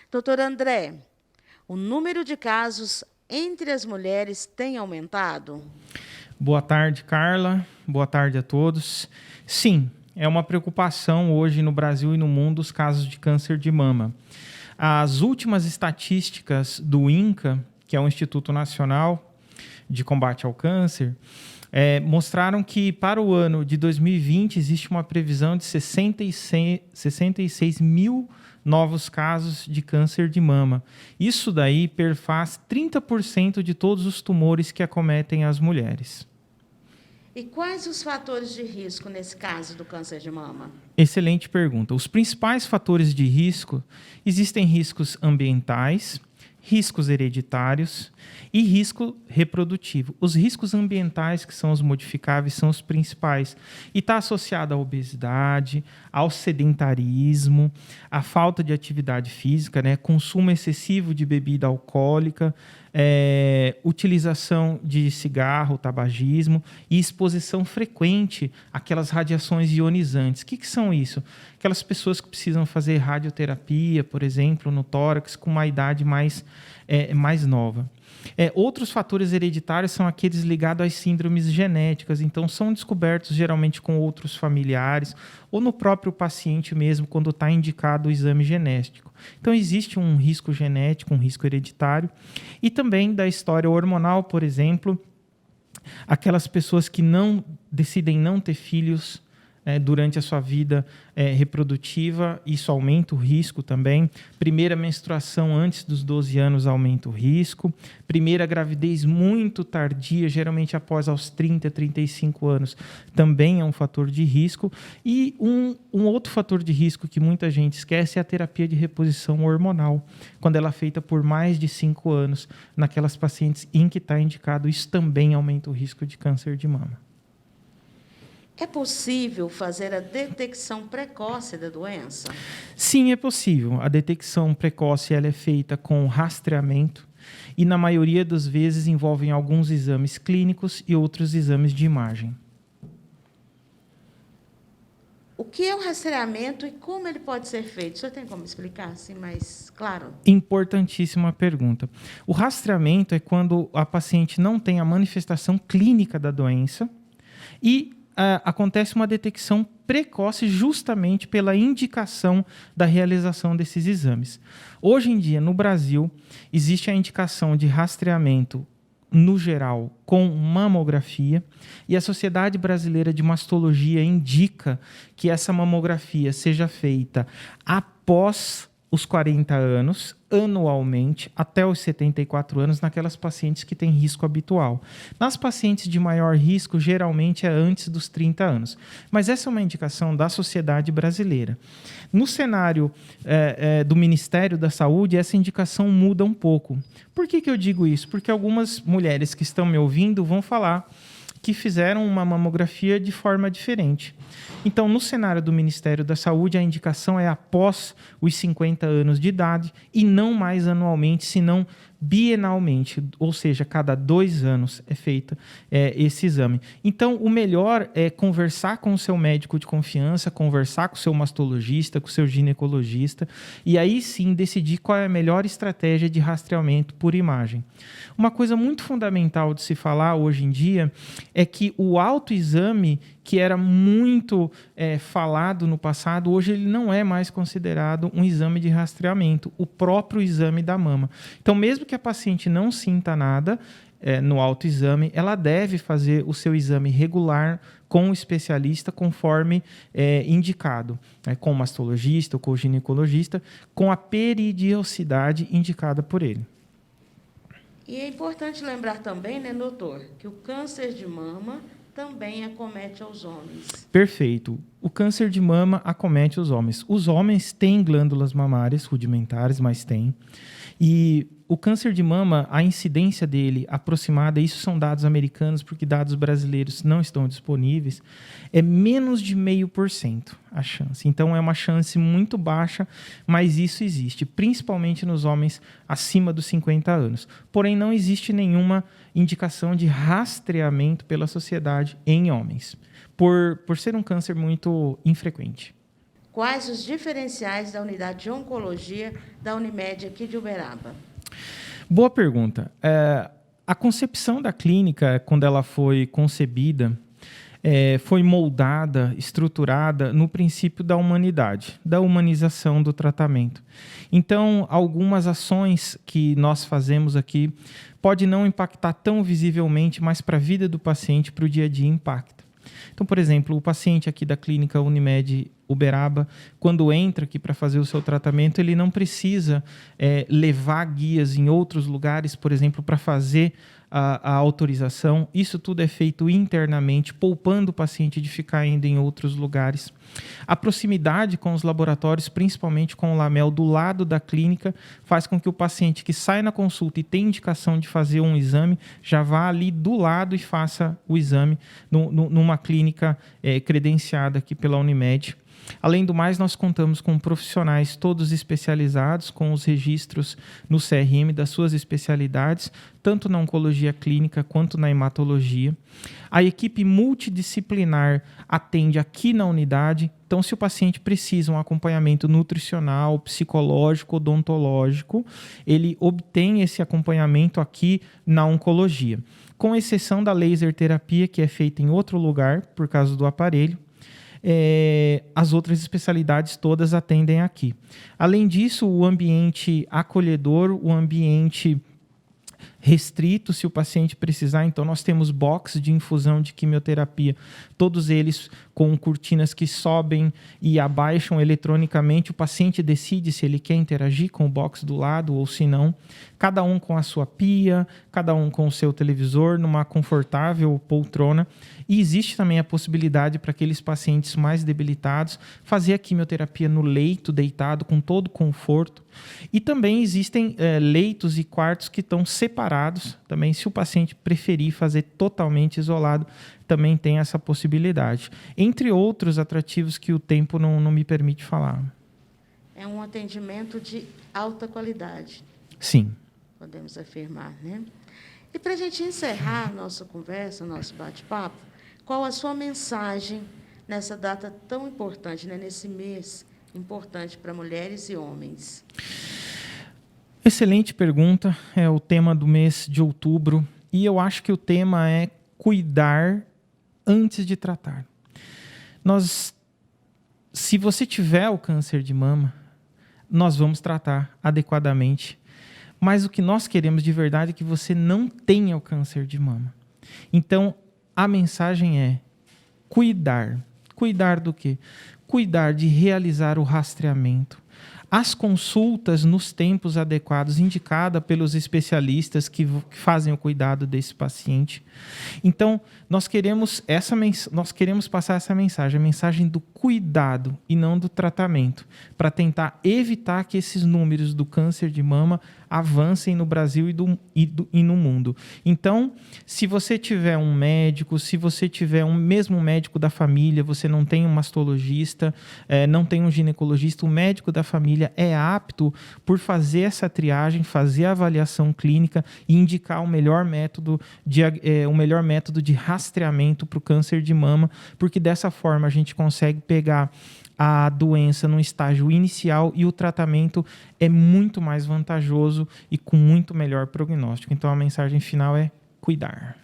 Doutor André, o número de casos entre as mulheres tem aumentado? Boa tarde, Carla. Boa tarde a todos. Sim, é uma preocupação hoje no Brasil e no mundo os casos de câncer de mama. As últimas estatísticas do INCA, que é o Instituto Nacional de Combate ao Câncer, mostraram que para o ano de 2020 existe uma previsão de 66 mil novos casos de câncer de mama. Isso daí perfaz 30% de todos os tumores que acometem as mulheres. E quais os fatores de risco nesse caso do câncer de mama? Excelente pergunta. Os principais fatores de risco, existem riscos ambientais, riscos hereditários e risco reprodutivo. Os riscos ambientais, que são os modificáveis, são os principais. E está associado à obesidade, ao sedentarismo, à falta de atividade física, né? Consumo excessivo de bebida alcoólica, utilização de cigarro, tabagismo e exposição frequente àquelas radiações ionizantes. O que são isso? Aquelas pessoas que precisam fazer radioterapia, por exemplo, no tórax, com uma idade mais nova. Outros fatores hereditários são aqueles ligados às síndromes genéticas, então são descobertos geralmente com outros familiares ou no próprio paciente mesmo, quando está indicado o exame genético. Então existe um risco genético, um risco hereditário, e também da história hormonal, por exemplo, aquelas pessoas que decidem não ter filhos durante a sua vida reprodutiva, isso aumenta o risco também. Primeira menstruação antes dos 12 anos aumenta o risco. Primeira gravidez muito tardia, geralmente após aos 30, 35 anos, também é um fator de risco. E um outro fator de risco que muita gente esquece é a terapia de reposição hormonal, quando ela é feita por mais de 5 anos, naquelas pacientes em que está indicado, isso também aumenta o risco de câncer de mama. É possível fazer a detecção precoce da doença? Sim, é possível. A detecção precoce ela é feita com rastreamento e, na maioria das vezes, envolvem alguns exames clínicos e outros exames de imagem. O que é o rastreamento e como ele pode ser feito? O senhor tem como explicar assim mais claro? Importantíssima pergunta. O rastreamento é quando a paciente não tem a manifestação clínica da doença e acontece uma detecção precoce justamente pela indicação da realização desses exames. Hoje em dia, no Brasil, existe a indicação de rastreamento, no geral, com mamografia, e a Sociedade Brasileira de Mastologia indica que essa mamografia seja feita após os 40 anos, anualmente, até os 74 anos, naquelas pacientes que têm risco habitual. Nas pacientes de maior risco, geralmente é antes dos 30 anos. Mas essa é uma indicação da sociedade brasileira. No cenário do Ministério da Saúde, essa indicação muda um pouco. Por que eu digo isso? Porque algumas mulheres que estão me ouvindo vão falar que fizeram uma mamografia de forma diferente. Então, no cenário do Ministério da Saúde, a indicação é após os 50 anos de idade e não mais anualmente, senão bienalmente, ou seja, cada 2 anos é feito esse exame. Então, o melhor é conversar com o seu médico de confiança, conversar com o seu mastologista, com o seu ginecologista, e aí sim decidir qual é a melhor estratégia de rastreamento por imagem. Uma coisa muito fundamental de se falar hoje em dia é que o autoexame, que era muito falado no passado, hoje ele não é mais considerado um exame de rastreamento, o próprio exame da mama. Então, mesmo que a paciente não sinta nada no autoexame, ela deve fazer o seu exame regular com o especialista, conforme indicado, com o mastologista ou com o ginecologista, com a periodicidade indicada por ele. E é importante lembrar também, né, doutor, que o câncer de mama também acomete aos homens. Perfeito. O câncer de mama acomete os homens. Os homens têm glândulas mamárias rudimentares, mas têm. E o câncer de mama, a incidência dele aproximada, isso são dados americanos, porque dados brasileiros não estão disponíveis, é menos de 0,5% a chance. Então, é uma chance muito baixa, mas isso existe, principalmente nos homens acima dos 50 anos. Porém, não existe nenhuma indicação de rastreamento pela sociedade em homens, por ser um câncer muito infrequente. Quais os diferenciais da unidade de oncologia da Unimed aqui de Uberaba? Boa pergunta. A concepção da clínica, quando ela foi concebida, foi moldada, estruturada no princípio da humanidade, da humanização do tratamento. Então, algumas ações que nós fazemos aqui pode não impactar tão visivelmente, mas para a vida do paciente, para o dia a dia, impacta. Então, por exemplo, o paciente aqui da clínica Unimed Uberaba, quando entra aqui para fazer o seu tratamento, ele não precisa levar guias em outros lugares, por exemplo, para fazer a autorização. Isso tudo é feito internamente, poupando o paciente de ficar indo em outros lugares. A proximidade com os laboratórios, principalmente com o Lamel do lado da clínica, faz com que o paciente que sai na consulta e tem indicação de fazer um exame, já vá ali do lado e faça o exame numa clínica credenciada aqui pela Unimed. Além do mais, nós contamos com profissionais todos especializados, com os registros no CRM das suas especialidades, tanto na oncologia clínica quanto na hematologia. A equipe multidisciplinar atende aqui na unidade, então se o paciente precisa um acompanhamento nutricional, psicológico, odontológico, ele obtém esse acompanhamento aqui na oncologia, com exceção da laser terapia, que é feita em outro lugar, por causa do aparelho. As outras especialidades todas atendem aqui. Além disso, o ambiente acolhedor, o ambiente restrito, se o paciente precisar. Então, nós temos box de infusão de quimioterapia, todos eles com cortinas que sobem e abaixam eletronicamente. O paciente decide se ele quer interagir com o box do lado ou se não. Cada um com a sua pia, cada um com o seu televisor, numa confortável poltrona. E existe também a possibilidade para aqueles pacientes mais debilitados fazer a quimioterapia no leito, deitado, com todo conforto. E também existem leitos e quartos que estão separados. Também, se o paciente preferir fazer totalmente isolado, também tem essa possibilidade. Entre outros atrativos que o tempo não me permite falar. É um atendimento de alta qualidade. Sim. Podemos afirmar, né? E para a gente encerrar nossa conversa, nosso bate-papo, qual a sua mensagem nessa data tão importante, né? Nesse mês importante para mulheres e homens? Excelente pergunta. É o tema do mês de outubro. E eu acho que o tema é cuidar antes de tratar. Se você tiver o câncer de mama, nós vamos tratar adequadamente. Mas o que nós queremos de verdade é que você não tenha o câncer de mama. Então, a mensagem é cuidar. Cuidar do quê? Cuidar de realizar o rastreamento. As consultas nos tempos adequados, indicada pelos especialistas que fazem o cuidado desse paciente. Então, nós queremos passar essa mensagem, a mensagem do cuidado e não do tratamento, para tentar evitar que esses números do câncer de mama avancem no Brasil e no mundo. Então, se você tiver um médico, se você tiver mesmo médico da família, você não tem um mastologista, não tem um ginecologista, o médico da família é apto por fazer essa triagem, fazer a avaliação clínica e indicar o melhor método de rastreamento para o câncer de mama, porque dessa forma a gente consegue pegar a doença no estágio inicial e o tratamento é muito mais vantajoso e com muito melhor prognóstico. Então a mensagem final é cuidar.